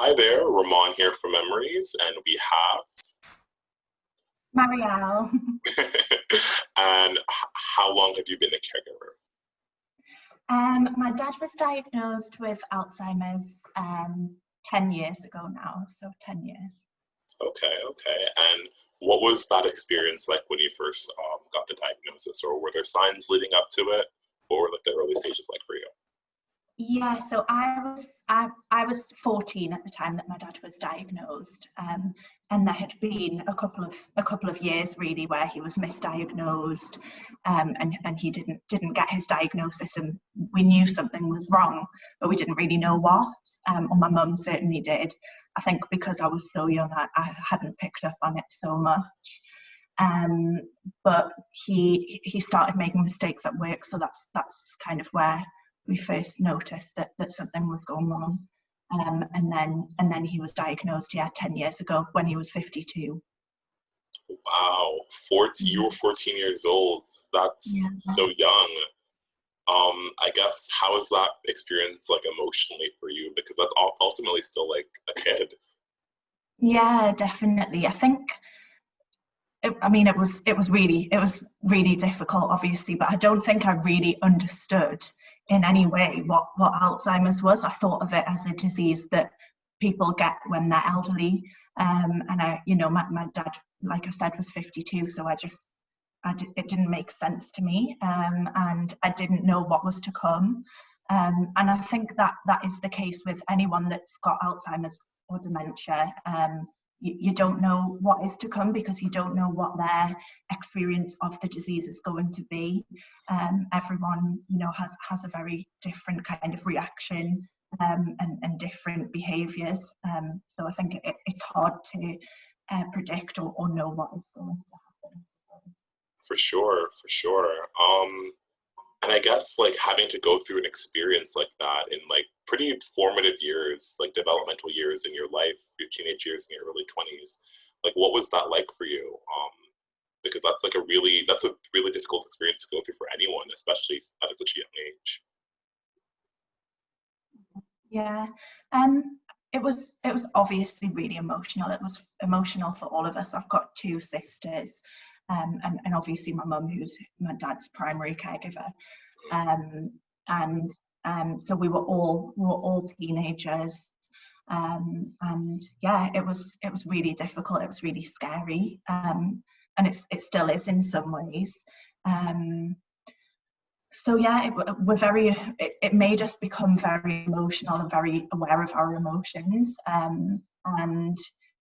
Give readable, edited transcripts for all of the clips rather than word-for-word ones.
Hi there, Ramon here from Memories, and we Mariel. have. And how long have you been a caregiver? My dad was diagnosed with Alzheimer's 10 years ago now, so 10 years. Okay. And what was that experience like when you first got the diagnosis, or were there signs leading up to it, or like the early stages like for you? Yeah, so I was 14 at the time that my dad was diagnosed, and there had been a couple of years really where he was misdiagnosed, and he didn't get his diagnosis, and we knew something was wrong, but we didn't really know what. Or my mum certainly did. I think because I was so young, I hadn't picked up on it so much. Um, but he started making mistakes at work, so that's kind of where we first noticed that something was going wrong. And then he was diagnosed, 10 years ago when he was 52. Wow, 14, you were 14 years old. That's Yeah. so young. I guess how is that experience like emotionally for you? Because that's ultimately still like a kid. Yeah, definitely. I think it was really difficult, obviously, but I don't think I really understood in any way what Alzheimer's was. I thought of it as a disease that people get when they're elderly. And my dad, like I said, was 52, so it didn't make sense to me, and I didn't know what was to come. And I think that is the case with anyone that's got Alzheimer's or dementia. You don't know what is to come because you don't know what their experience of the disease is going to be. Everyone, has a very different kind of reaction, and different behaviours. So I think it's hard to predict or know what is going to happen. So. For sure. And I guess like having to go through an experience like that in like pretty formative years, like developmental years in your life, your teenage years and your early 20s, like what was that like for you? Because that's a really difficult experience to go through for anyone, especially at such a young age. Yeah, it was obviously really emotional. It was emotional for all of us. I've got two sisters, and obviously my mum, who's my dad's primary caregiver, um, and so we were all teenagers, and yeah, it was really difficult. It was really scary, and it still is in some ways. Um, so yeah, it made us become very emotional and very aware of our emotions, and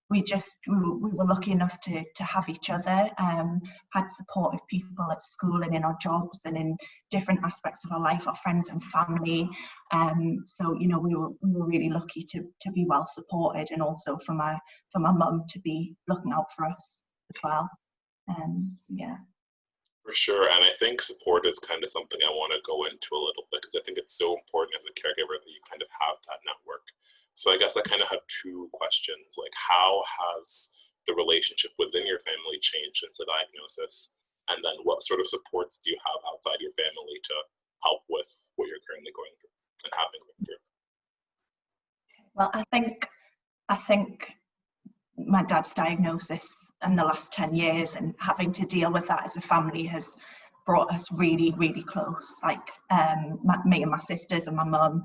we were lucky enough to have each other, had supportive people at school and in our jobs and in different aspects of our life, our friends and family. So we were really lucky to be well supported, and also for my mum to be looking out for us as well. Yeah. For sure. And I think support is kind of something I want to go into a little bit because I think it's so important as a caregiver that you kind of have that network. So I guess I kind of have two questions. Like, how has the relationship within your family changed since the diagnosis? And then what sort of supports do you have outside your family to help with what you're currently going through and have been going through? Well, I think my dad's diagnosis and the last 10 years and having to deal with that as a family has brought us really, really close. Like, me and my sisters and my mum,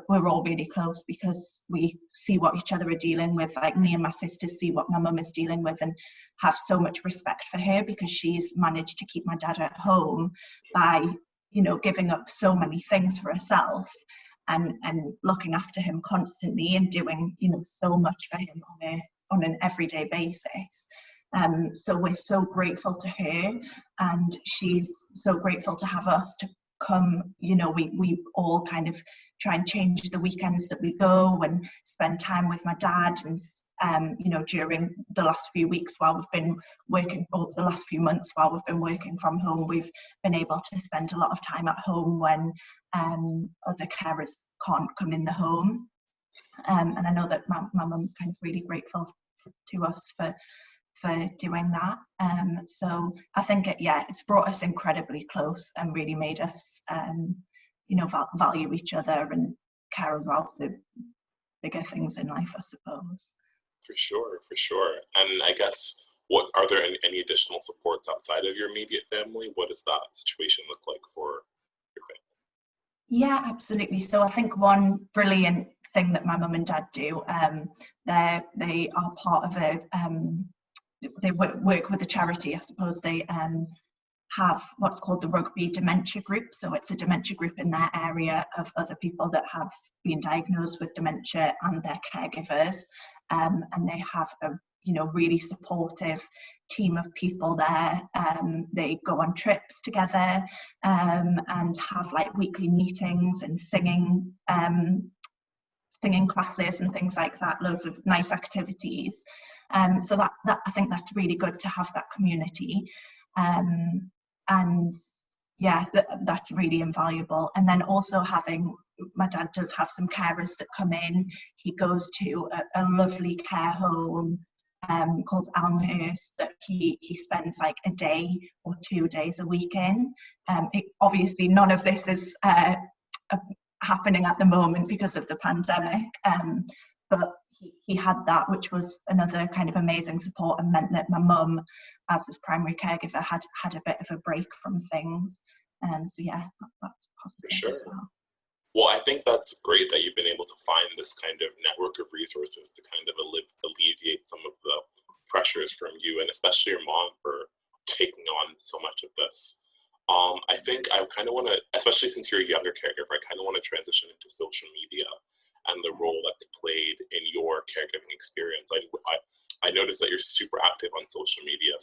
we're all really close because we see what each other are dealing with. Like, me and my sisters see what my mum is dealing with and have so much respect for her because she's managed to keep my dad at home by, giving up so many things for herself, and looking after him constantly and doing, so much for him on an everyday basis. So we're so grateful to her, and she's so grateful to have us to come. We all kind of try and change the weekends that we go and spend time with my dad. And during the last few weeks while we've been working, or the last few months while we've been working from home, we've been able to spend a lot of time at home when other carers can't come in the home. And I know that my mum's kind of really grateful to us for doing that. So I think it's brought us incredibly close and really made us value each other and care about bigger things in life, I suppose. For sure, for sure. And I guess, what are there any additional supports outside of your immediate family? What does that situation look like for your family? Yeah, absolutely. So I think one brilliant thing that my mum and dad do, they are part of they work with a charity, I suppose. They have what's called the Rugby Dementia Group. So it's a dementia group in their area of other people that have been diagnosed with dementia and their caregivers. And they have a really supportive team of people there. They go on trips together and have like weekly meetings and singing classes and things like that, loads of nice activities. So that I think that's really good to have that community. And yeah, that's really invaluable. And then also my dad does have some carers that come in. He goes to a lovely care home called Elmhurst that he spends like a day or 2 days a week in. Obviously none of this is happening at the moment because of the pandemic, but he had that, which was another kind of amazing support, and meant that my mum, as his primary caregiver, had a bit of a break from things. So yeah, that's positive. For sure. As well. Well, I think that's great that you've been able to find this kind of network of resources to kind of alleviate some of the pressures from you, and especially your mom, for taking on so much of this. I think I kind of want to, especially since you're a younger caregiver, I kind of want to transition into social media and the role that's played in your caregiving experience. I noticed that you're super active on social media,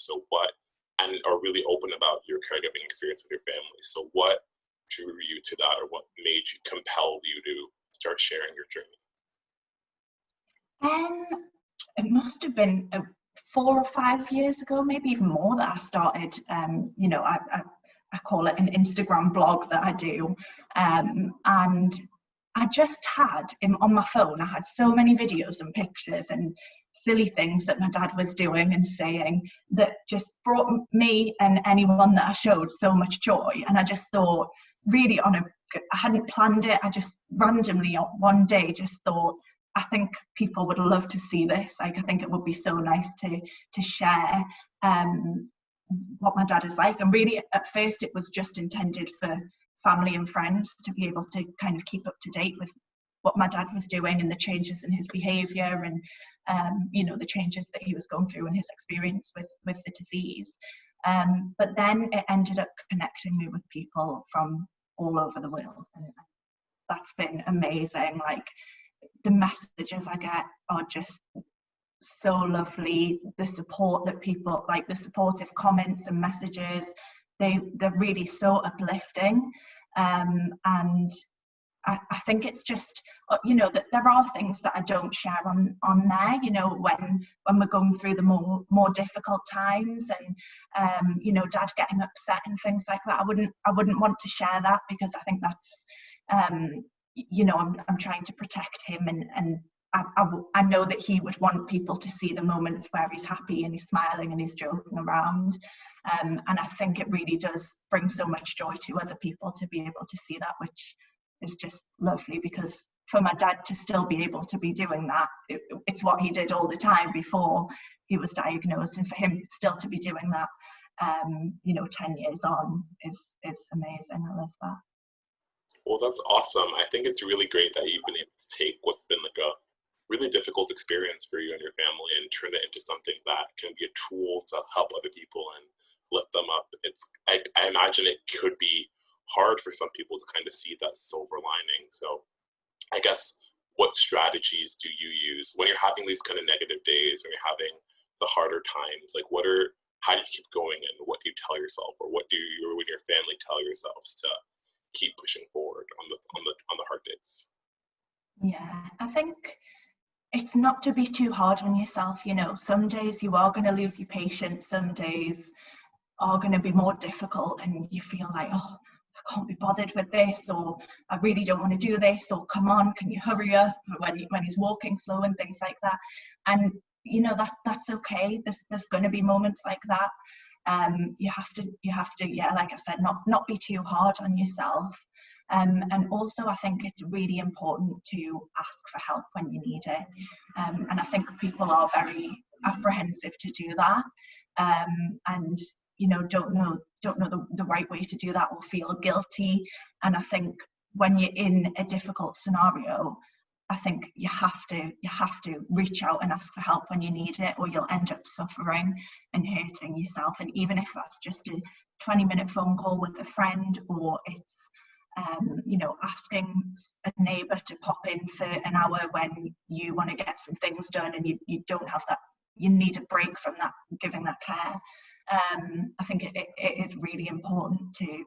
and are really open about your caregiving experience with your family. So what drew you to that, or what compelled you to start sharing your journey? It must have been 4 or 5 years ago, maybe even more, that I started. I call it an Instagram blog that I do, and I just had on my phone, I had so many videos and pictures and silly things that my dad was doing and saying that just brought me and anyone that I showed so much joy. And I just thought, really, I hadn't planned it. I just randomly one day just thought, I think people would love to see this. Like, I think it would be so nice to share what my dad is like. And really, at first, it was just intended for family and friends to be able to kind of keep up to date with what my dad was doing and the changes in his behaviour and the changes that he was going through and his experience with the disease. But then it ended up connecting me with people from all over the world, and that's been amazing. Like, the messages I get are just so lovely. The support that people, like the supportive comments and messages, they're really so uplifting. And I think it's just, that there are things that I don't share on there, when we're going through the more difficult times, and dad getting upset and things like that. I wouldn't want to share that, because I think that's I'm trying to protect him, and I know that he would want people to see the moments where he's happy and he's smiling and he's joking around. And I think it really does bring so much joy to other people to be able to see that, which is just lovely, because for my dad to still be able to be doing that, it's what he did all the time before he was diagnosed, and for him still to be doing that 10 years on is amazing. I love that. Well, that's awesome. I think it's really great that you've been able to take what's been like a really difficult experience for you and your family and turn it into something that can be a tool to help other people and lift them up. I imagine it could be hard for some people to kind of see that silver lining. So I guess, what strategies do you use when you're having these kind of negative days, when you're having the harder times? Like, how do you keep going, and what do you tell yourself, or what do you and your family tell yourselves to keep pushing forward on the hard days? Yeah, I think it's not to be too hard on yourself. Some days you are going to lose your patience, some days are going to be more difficult, and you feel like, oh, I can't be bothered with this, or I really don't want to do this, or come on, can you hurry up, when he's walking slow and things like that. And that's okay. There's going to be moments like that. You have to, yeah, like I said, not be too hard on yourself. And also I think it's really important to ask for help when you need it. And I think people are very apprehensive to do that, and don't know the right way to do that, or feel guilty. And I think when you're in a difficult scenario, I think you have to reach out and ask for help when you need it, or you'll end up suffering and hurting yourself. And even if that's just a 20-minute phone call with a friend, or it's asking a neighbour to pop in for an hour when you want to get some things done and you don't have that, you need a break from that, giving that care. I think it is really important to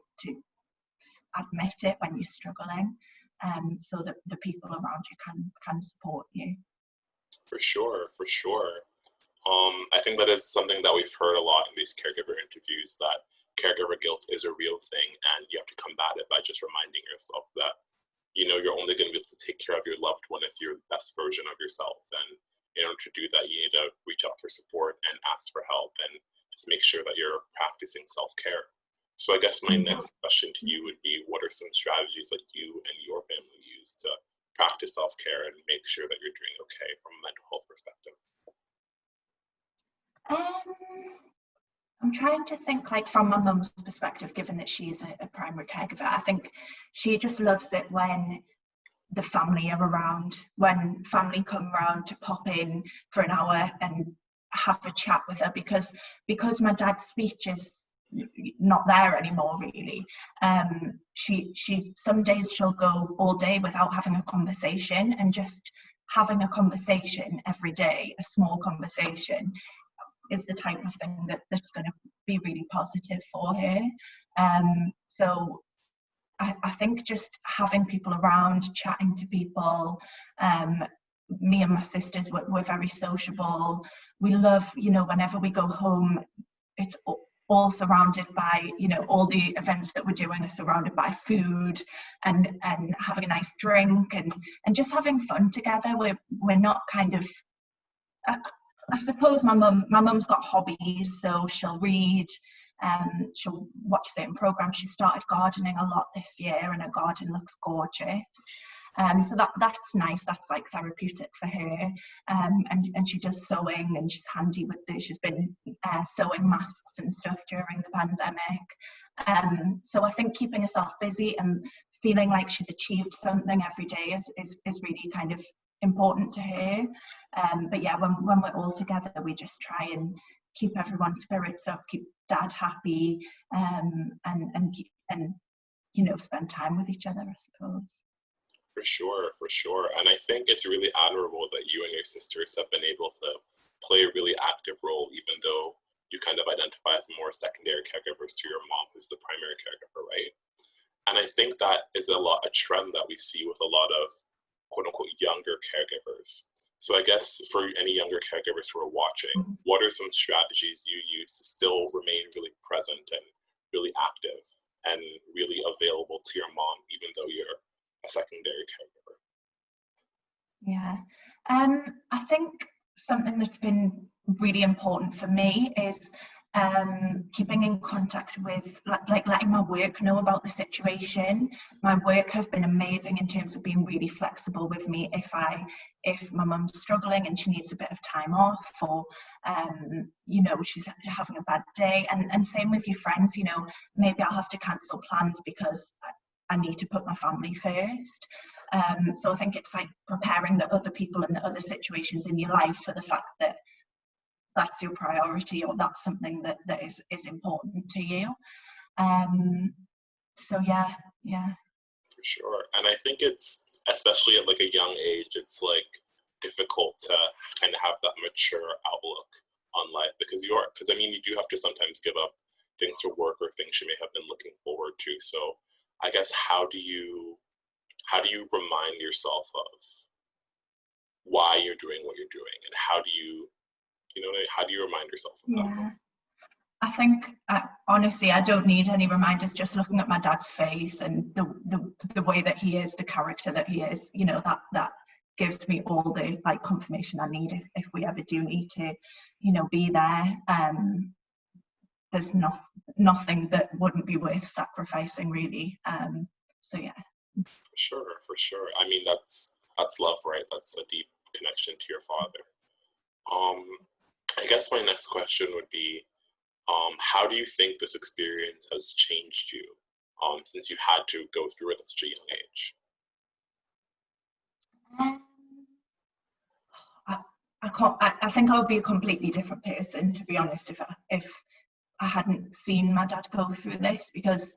admit it when you're struggling, so that the people around you can support you. For sure. I think that is something that we've heard a lot in these caregiver interviews, that caregiver guilt is a real thing, and you have to combat it by just reminding yourself that you're only going to be able to take care of your loved one if you're the best version of yourself. And in order to do that, you need to reach out for support and ask for help, and just make sure that you're practicing self-care. So I guess my next question to you would be, what are some strategies that you and your family use to practice self-care and make sure that you're doing okay from a mental health perspective? I'm trying to think, like, from my mum's perspective, given that she's a primary caregiver. I think she just loves it when the family are around, when family come around to pop in for an hour and have a chat with her, because my dad's speech is not there anymore, really. She some days she'll go all day without having a conversation, and just having a conversation every day, a small conversation, is the type of thing that's going to be really positive for her. So I think just having people around, chatting to people. Me and my sisters, we're very sociable. We love, whenever we go home, it's all surrounded by, all the events that we're doing are surrounded by food and having a nice drink and just having fun together. We're not kind of, I suppose my mum's got hobbies, so she'll read, she'll watch certain programs. She started gardening a lot this year, and her garden looks gorgeous. So that's nice. That's like therapeutic for her. And she does sewing, and she's handy with she's been sewing masks and stuff during the pandemic. So I think keeping herself busy and feeling like she's achieved something every day is really kind of important to her. But yeah, when we're all together, we just try and keep everyone's spirits up, keep dad happy, and spend time with each other, I suppose. For sure. And I think it's really admirable that you and your sisters have been able to play a really active role, even though you kind of identify as more secondary caregivers to your mom, who's the primary caregiver, right? And I think that is a trend that we see with a lot of quote unquote younger caregivers. So I guess for any younger caregivers who are watching, what are some strategies you use to still remain really present and really active and really available to your mom, even though you're a secondary caregiver? Yeah, I think something that's been really important for me is keeping in contact with, like letting my work know about the situation. My work have been amazing in terms of being really flexible with me if my mum's struggling and she needs a bit of time off, or she's having a bad day, and same with your friends. Maybe I'll have to cancel plans because I need to put my family first. So I think it's like preparing the other people and the other situations in your life for the fact that that's your priority, or that's something that is important to you. So yeah. For sure. And I think it's, especially at like a young age, it's like difficult to kind of have that mature outlook on life, because you do have to sometimes give up things for work or things you may have been looking forward to. So I guess how do you remind yourself of why you're doing what you're doing, and how do you remind yourself of that? I think honestly, I don't need any reminders. Just looking at my dad's face and the way that he is, the character that he is, that gives me all the confirmation I need if we ever do need to, be there. There's nothing that wouldn't be worth sacrificing, really. So yeah. For sure. I mean, that's love, right? That's a deep connection to your father. Um, I guess my next question would be, how do you think this experience has changed you, since you had to go through it at such a young age? Um, I, I can't. I think I would be a completely different person, to be honest, if I hadn't seen my dad go through this, because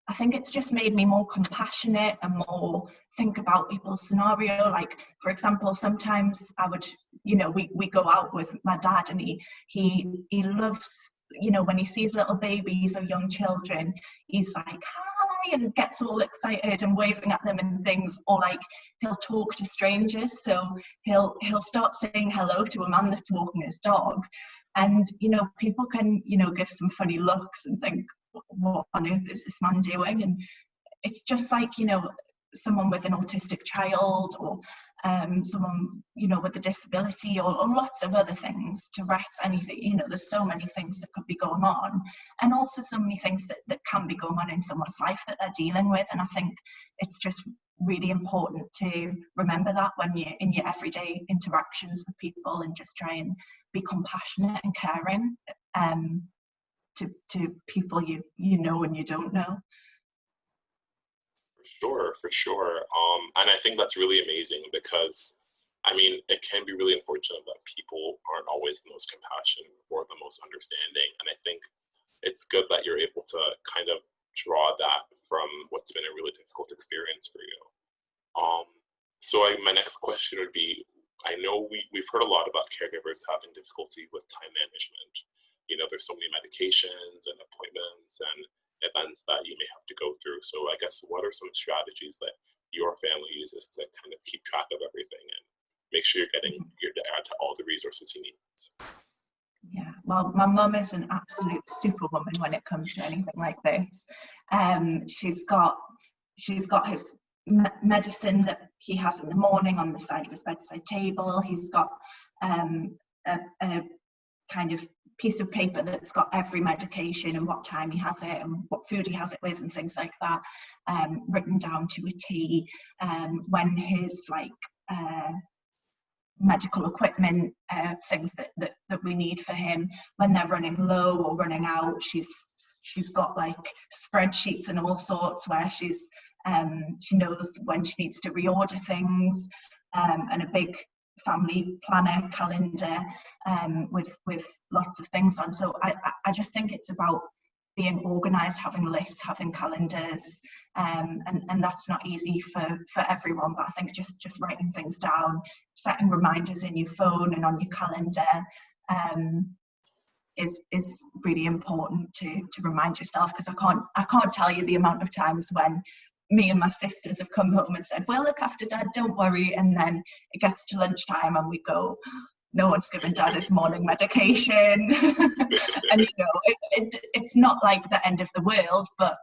I think it's just made me more compassionate and more think about people's scenario. Like, for example, sometimes I would, we go out with my dad, and he loves, when he sees little babies or young children, he's like, hi, and gets all excited and waving at them and things, or like he'll talk to strangers. So he'll start saying hello to a man that's walking his dog. And, people can, give some funny looks and think, what on earth is this man doing? And it's just like, someone with an autistic child, or someone, with a disability, or lots of other things, Tourette's, anything, there's so many things that could be going on, and also so many things that can be going on in someone's life that they're dealing with. And I think it's just really important to remember that when you're in your everyday interactions with people, and just try and be compassionate and caring to people you know and you don't know. For sure. And I think that's really amazing because, I mean, it can be really unfortunate that people aren't always the most compassionate or the most understanding. And I think it's good that you're able to kind of draw that from what's been a really difficult experience for you. My next question would be, I know we've heard a lot about caregivers having difficulty with time management. There's so many medications and appointments and events that you may have to go through. So I guess, what are some strategies that your family uses to kind of keep track of everything and make sure you're getting your dad to all the resources he needs? Yeah, well, my mum is an absolute superwoman when it comes to anything like this. She's got his medicine that he has in the morning on the side of his bedside table. He's got a kind of piece of paper that's got every medication and what time he has it and what food he has it with and things like that, written down to a T. When his medical equipment, things that we need for him, when they're running low or running out, she's got like spreadsheets and all sorts where she knows when she needs to reorder things, and a big family planner calendar with lots of things on. So I just think it's about being organized, having lists, having calendars, and that's not easy for everyone, but I think just writing things down, setting reminders in your phone and on your calendar is really important to remind yourself, because I can't tell you the amount of times when me and my sisters have come home and said, we'll look after dad, don't worry, and then it gets to lunchtime and we go, no one's given dad his morning medication. And it's not like the end of the world, but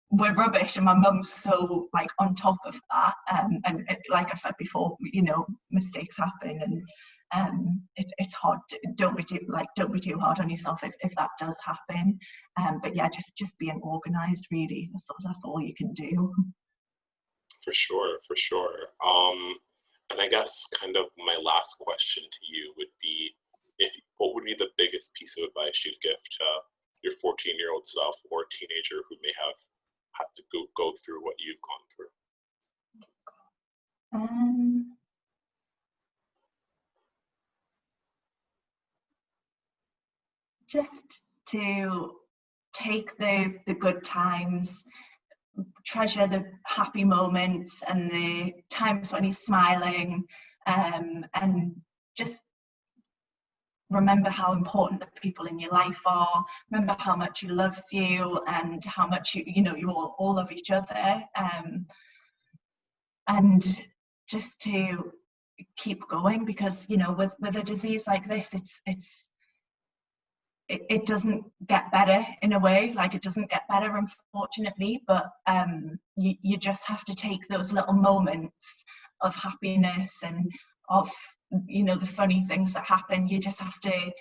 we're rubbish, and my mum's so like on top of that, and like I said before, mistakes happen, and it's hard don't be too hard on yourself if that does happen, but yeah, just being organized, really, that's all you can do. For sure. And I guess kind of my last question to you would be, what would be the biggest piece of advice you'd give to your 14-year-old self or teenager who may have to go through what you've gone through? Just to take the good times, treasure the happy moments and the times when he's smiling, and just remember how important the people in your life are. Remember how much he loves you and how much you all love each other, and just to keep going, because with a disease like this, it doesn't get better in a way. Like, it doesn't get better, unfortunately, but you just have to take those little moments of happiness and of the funny things that happen. You just have to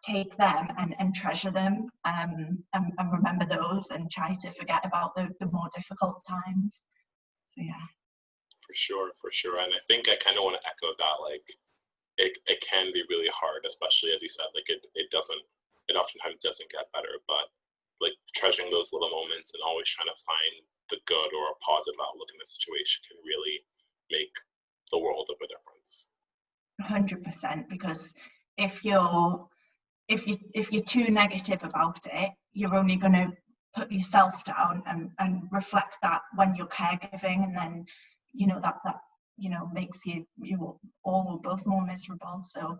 take them and treasure them, and remember those, and try to forget about the more difficult times. So yeah. For sure. And I think I kind of want to echo that, like, it can be really hard, especially as you said, like it oftentimes doesn't get better, but like treasuring those little moments and always trying to find the good or a positive outlook in the situation can really make the world of a difference. 100%, because if you're too negative about it, you're only going to put yourself down and reflect that when you're caregiving, and then that makes you all or both more miserable. So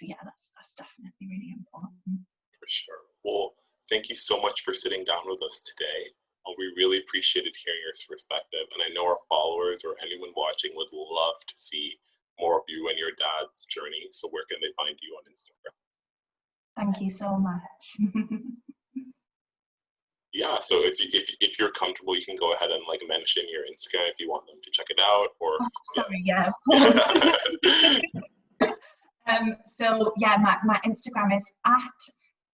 yeah, that's definitely really important. For sure. Well, thank you so much for sitting down with us today. We really appreciated hearing your perspective, and I know our followers or anyone watching would love to see more of you and your dad's journey. So where can they find you on Instagram? Thank you so much. Yeah, so if you're comfortable, you can go ahead and like mention your Instagram if you want them to check it out, or sorry, yeah, of course. So yeah, my Instagram is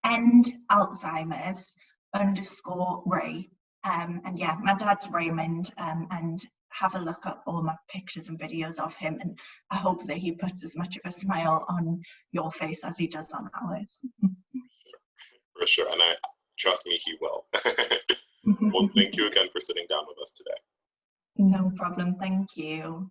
@endalzheimers_Ray. And yeah, my dad's Raymond, and have a look at all my pictures and videos of him, and I hope that he puts as much of a smile on your face as he does on ours. For sure, and I trust me, he will. Well, thank you again for sitting down with us today. No problem, thank you.